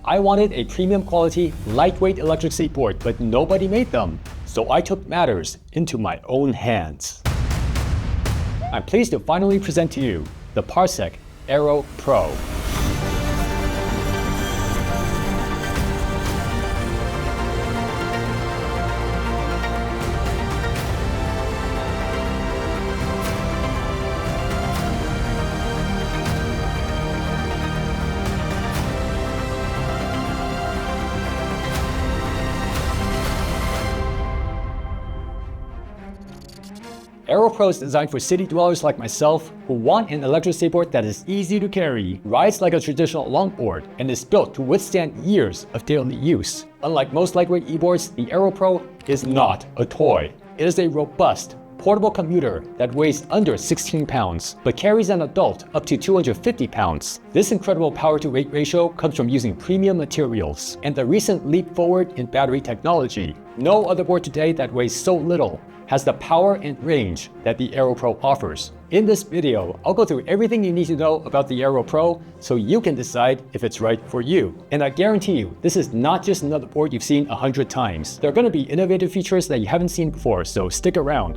I wanted a premium quality, lightweight electric skateboard, but nobody made them. So I took matters into my own hands. I'm pleased to finally present to you the Parsec Aero Pro. Aero Pro is designed for city dwellers like myself who want an electric skateboard that is easy to carry, rides like a traditional longboard, and is built to withstand years of daily use. Unlike most lightweight e-boards, the Aero Pro is not a toy. It is a robust, portable commuter that weighs under 16 pounds, but carries an adult up to 250 pounds. This incredible power-to-weight ratio comes from using premium materials and the recent leap forward in battery technology. No other board today that weighs so little has the power and range that the Aero Pro offers. In this video, I'll go through everything you need to know about the Aero Pro so you can decide if it's right for you. And I guarantee you, this is not just another board you've seen 100 times. There are going to be innovative features that you haven't seen before, so stick around.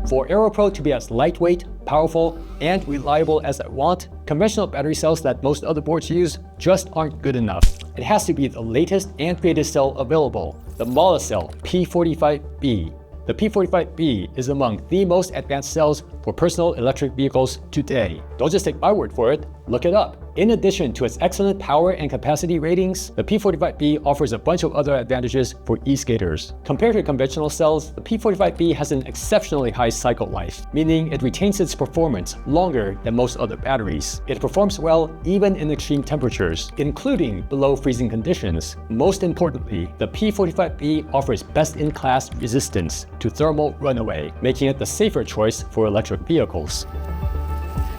For Aero Pro to be as lightweight, powerful, and reliable as I want, conventional battery cells that most other boards use just aren't good enough. It has to be the latest and greatest cell available, the Mollicell P45B. The P45B is among the most advanced cells for personal electric vehicles today. Don't just take my word for it, look it up. In addition to its excellent power and capacity ratings, the P45B offers a bunch of other advantages for e-skaters. Compared to conventional cells, the P45B has an exceptionally high cycle life, meaning it retains its performance longer than most other batteries. It performs well even in extreme temperatures, including below freezing conditions. Most importantly, the P45B offers best-in-class resistance to thermal runaway, making it the safer choice for electric vehicles.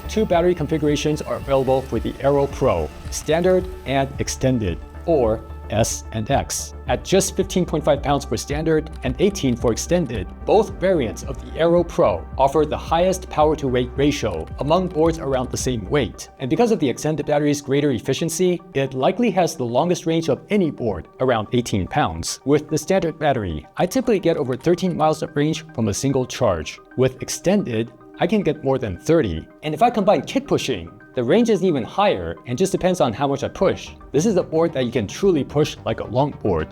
Two battery configurations are available for the Aero Pro, Standard and Extended, or S and X. At just 15.5 pounds for Standard and 18 for Extended, both variants of the Aero Pro offer the highest power-to-weight ratio among boards around the same weight. And because of the Extended battery's greater efficiency, it likely has the longest range of any board, around 18 pounds. With the Standard battery, I typically get over 13 miles of range from a single charge. With Extended, I can get more than 30. And if I combine kick pushing, the range is even higher and just depends on how much I push. This is a board that you can truly push like a longboard.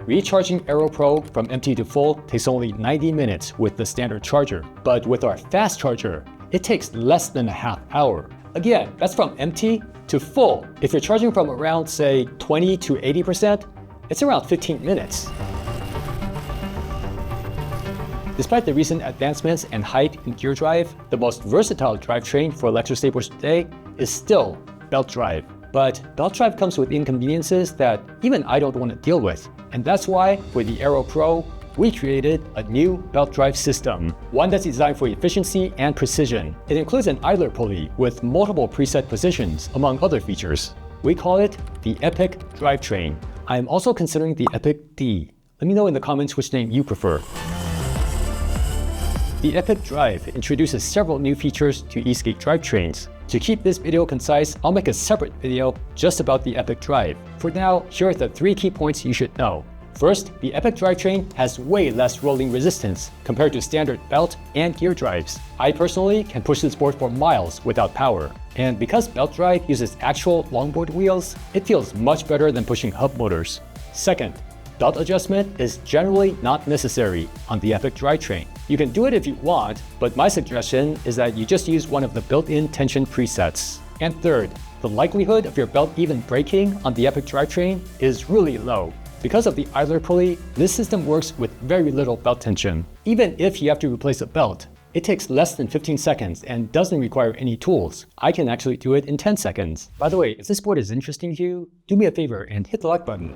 Recharging Aero Pro from empty to full takes only 90 minutes with the standard charger, but with our fast charger, it takes less than a half hour. Again, that's from empty to full. If you're charging from around, say, 20 to 80%, it's around 15 minutes. Despite the recent advancements and hype in gear drive, the most versatile drivetrain for electric skateboards today is still belt drive. But belt drive comes with inconveniences that even I don't want to deal with. And that's why, for the Aero Pro, we created a new belt drive system, one that's designed for efficiency and precision. It includes an idler pulley with multiple preset positions, among other features. We call it the Epic Drivetrain. I'm also considering the Epic D. Let me know in the comments which name you prefer. The Epic Drive introduces several new features to e-skate drivetrains. To keep this video concise, I'll make a separate video just about the Epic Drive. For now, here are the 3 key points you should know. First, the Epic drivetrain has way less rolling resistance compared to standard belt and gear drives. I personally can push this board for miles without power. And because belt drive uses actual longboard wheels, it feels much better than pushing hub motors. Second, belt adjustment is generally not necessary on the Epic drivetrain. You can do it if you want, but my suggestion is that you just use one of the built-in tension presets. And third, the likelihood of your belt even breaking on the Epic drivetrain is really low. Because of the idler pulley, this system works with very little belt tension. Even if you have to replace a belt, it takes less than 15 seconds and doesn't require any tools. I can actually do it in 10 seconds. By the way, if this board is interesting to you, do me a favor and hit the like button.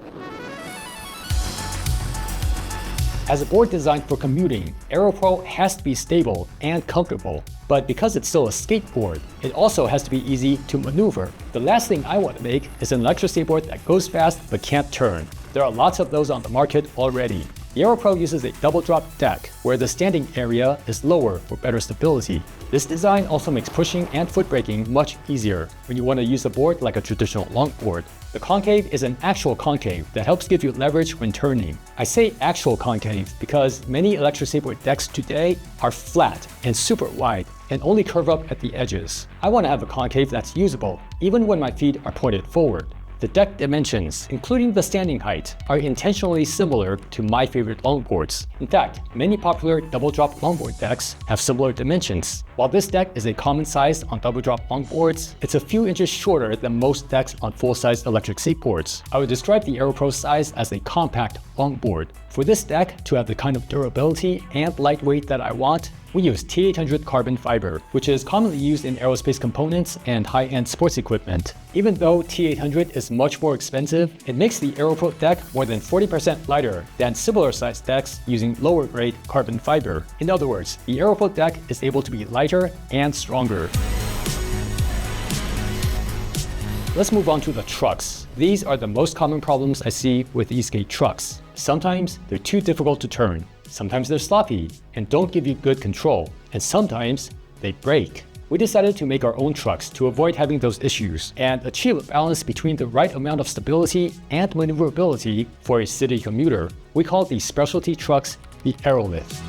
As a board designed for commuting, Aero Pro has to be stable and comfortable. But because it's still a skateboard, it also has to be easy to maneuver. The last thing I want to make is an electric skateboard that goes fast but can't turn. There are lots of those on the market already. The Aero Pro uses a double drop deck, where the standing area is lower for better stability. This design also makes pushing and foot braking much easier when you want to use a board like a traditional longboard. The concave is an actual concave that helps give you leverage when turning. I say actual concave because many electric skateboard decks today are flat and super wide and only curve up at the edges. I want to have a concave that's usable, even when my feet are pointed forward. The deck dimensions, including the standing height, are intentionally similar to my favorite longboards. In fact, many popular double drop longboard decks have similar dimensions. While this deck is a common size on double drop longboards, it's a few inches shorter than most decks on full-size electric skateboards. I would describe the Aero Pro size as a compact longboard. For this deck to have the kind of durability and lightweight that I want, we use T800 carbon fiber, which is commonly used in aerospace components and high-end sports equipment. Even though T800 is much more expensive, it makes the Aero Pro deck more than 40% lighter than similar-sized decks using lower-grade carbon fiber. In other words, the Aero Pro deck is able to be lighter and stronger. Let's move on to the trucks. These are the most common problems I see with e-skate trucks. Sometimes they're too difficult to turn. Sometimes they're sloppy and don't give you good control, and sometimes they break. We decided to make our own trucks to avoid having those issues and achieve a balance between the right amount of stability and maneuverability for a city commuter. We call these specialty trucks the Aerolith.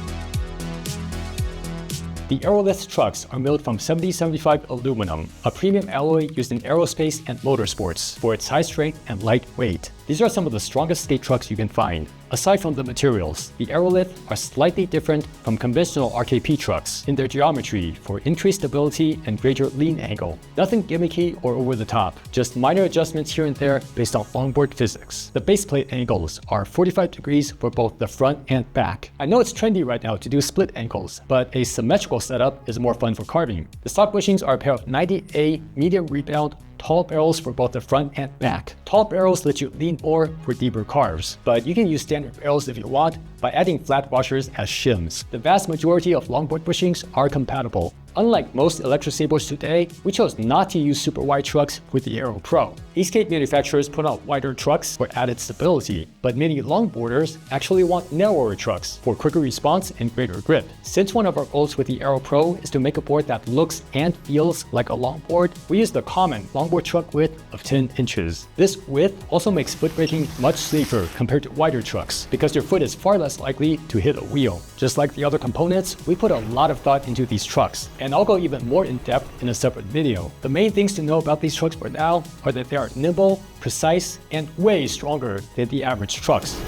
The Aerolith trucks are milled from 7075 aluminum, a premium alloy used in aerospace and motorsports for its high strength and light weight. These are some of the strongest skate trucks you can find. Aside from the materials, the Aerolith are slightly different from conventional RKP trucks in their geometry for increased stability and greater lean angle. Nothing gimmicky or over the top, just minor adjustments here and there based on longboard physics. The base plate angles are 45 degrees for both the front and back. I know it's trendy right now to do split angles, but a symmetrical setup is more fun for carving. The stock bushings are a pair of 90A medium rebound tall barrels for both the front and back. Tall barrels let you lean more for deeper carves, but you can use standard barrels if you want by adding flat washers as shims. The vast majority of longboard bushings are compatible. Unlike most electric skateboards today, we chose not to use super wide trucks with the Aero Pro. E-skate manufacturers put out wider trucks for added stability, but many longboarders actually want narrower trucks for quicker response and greater grip. Since one of our goals with the Aero Pro is to make a board that looks and feels like a longboard, we use the common longboard truck width of 10 inches. This width also makes foot braking much safer compared to wider trucks because your foot is far less likely to hit a wheel. Just like the other components, we put a lot of thought into these trucks, and I'll go even more in depth in a separate video. The main things to know about these trucks for now are that they are nimble, precise, and way stronger than the average trucks.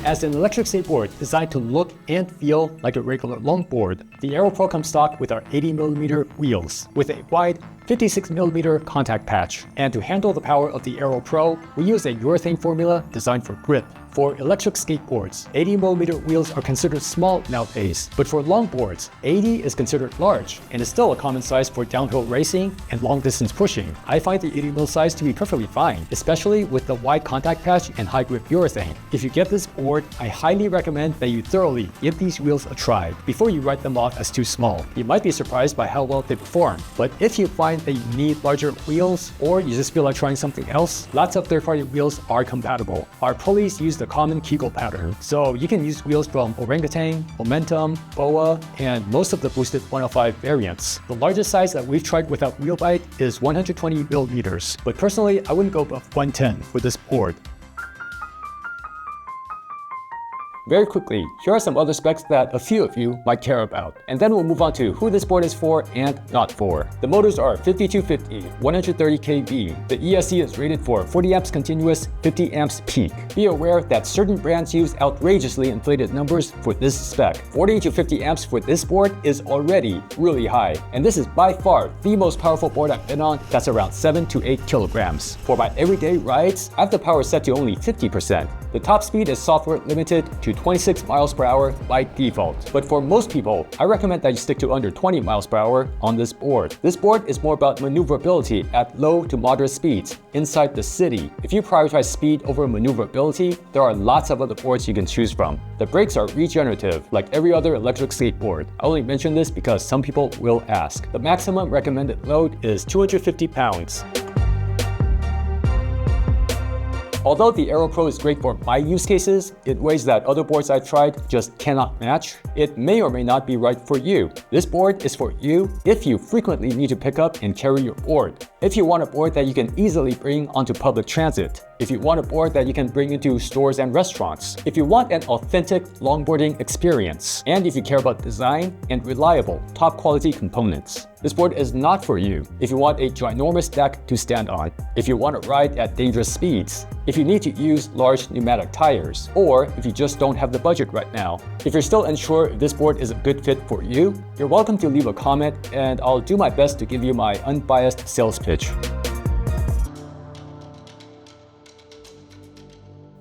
As an electric skateboard designed to look and feel like a regular longboard, the Aero Pro comes stock with our 80mm wheels with a wide 56mm contact patch. And to handle the power of the Aero Pro, we use a urethane formula designed for grip. For electric skateboards, 80mm wheels are considered small nowadays, but for longboards, 80 is considered large and is still a common size for downhill racing and long-distance pushing. I find the 80mm size to be perfectly fine, especially with the wide contact patch and high-grip urethane. If you get this board, I highly recommend that you thoroughly give these wheels a try before you write them off as too small. You might be surprised by how well they perform, but if you find that you need larger wheels or you just feel like trying something else, lots of third-party wheels are compatible. Our pulleys use the common Kegel pattern, so you can use wheels from Orangutan, Momentum, Boa, and most of the boosted 105 variants. The largest size that we've tried without wheel bite is 120mm, but personally I wouldn't go above 110 for this board. Very quickly, here are some other specs that a few of you might care about, and then we'll move on to who this board is for and not for. The motors are 5250, 130 kV. The ESC is rated for 40 amps continuous, 50 amps peak. Be aware that certain brands use outrageously inflated numbers for this spec. 40 to 50 amps for this board is already really high, and this is by far the most powerful board I've been on that's around 7 to 8 kilograms. For my everyday rides, I have the power set to only 50%. The top speed is software limited to 26 miles per hour by default. But for most people, I recommend that you stick to under 20 miles per hour on this board. This board is more about maneuverability at low to moderate speeds inside the city. If you prioritize speed over maneuverability, there are lots of other boards you can choose from. The brakes are regenerative, like every other electric skateboard. I only mention this because some people will ask. The maximum recommended load is 250 pounds. Although the Aero Pro is great for my use cases, in ways that other boards I've tried just cannot match, it may or may not be right for you. This board is for you if you frequently need to pick up and carry your board. If you want a board that you can easily bring onto public transit. If you want a board that you can bring into stores and restaurants. If you want an authentic longboarding experience. And if you care about design and reliable, top quality components. This board is not for you if you want a ginormous deck to stand on, if you want to ride at dangerous speeds, if you need to use large pneumatic tires, or if you just don't have the budget right now. If you're still unsure if this board is a good fit for you, you're welcome to leave a comment and I'll do my best to give you my unbiased sales pitch.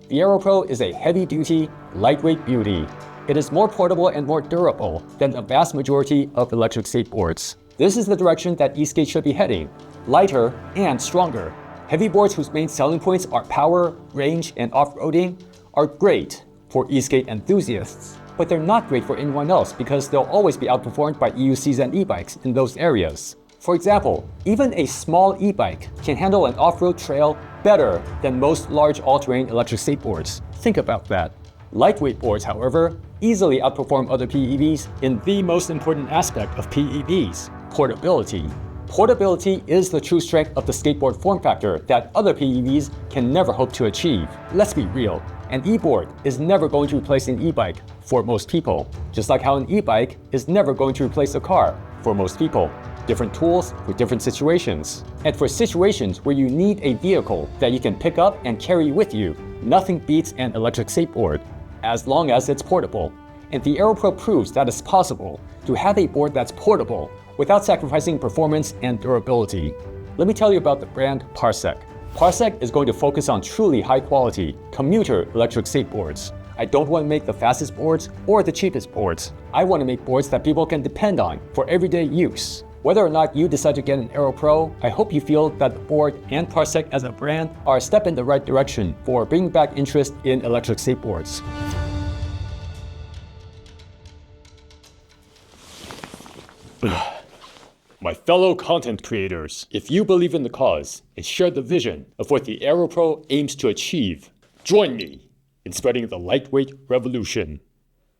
The Aero Pro is a heavy-duty, lightweight beauty. It is more portable and more durable than the vast majority of electric skateboards. This is the direction that e-skate should be heading, lighter and stronger. Heavy boards whose main selling points are power, range, and off-roading are great for e-skate enthusiasts, but they're not great for anyone else because they'll always be outperformed by EUCs and e-bikes in those areas. For example, even a small e-bike can handle an off-road trail better than most large all-terrain electric skateboards. Think about that. Lightweight boards, however, easily outperform other PEVs in the most important aspect of PEVs, portability. Portability is the true strength of the skateboard form factor that other PEVs can never hope to achieve. Let's be real, an e-board is never going to replace an e-bike for most people, just like how an e-bike is never going to replace a car for most people. Different tools for different situations. And for situations where you need a vehicle that you can pick up and carry with you, nothing beats an electric skateboard, as long as it's portable. And the Aero Pro proves that it's possible to have a board that's portable without sacrificing performance and durability. Let me tell you about the brand Parsec. Parsec is going to focus on truly high-quality, commuter electric skateboards. I don't want to make the fastest boards or the cheapest boards. I want to make boards that people can depend on for everyday use. Whether or not you decide to get an Aero Pro, I hope you feel that the board and Parsec as a brand are a step in the right direction for bringing back interest in electric skateboards. My fellow content creators, if you believe in the cause and share the vision of what the Aero Pro aims to achieve, join me in spreading the lightweight revolution.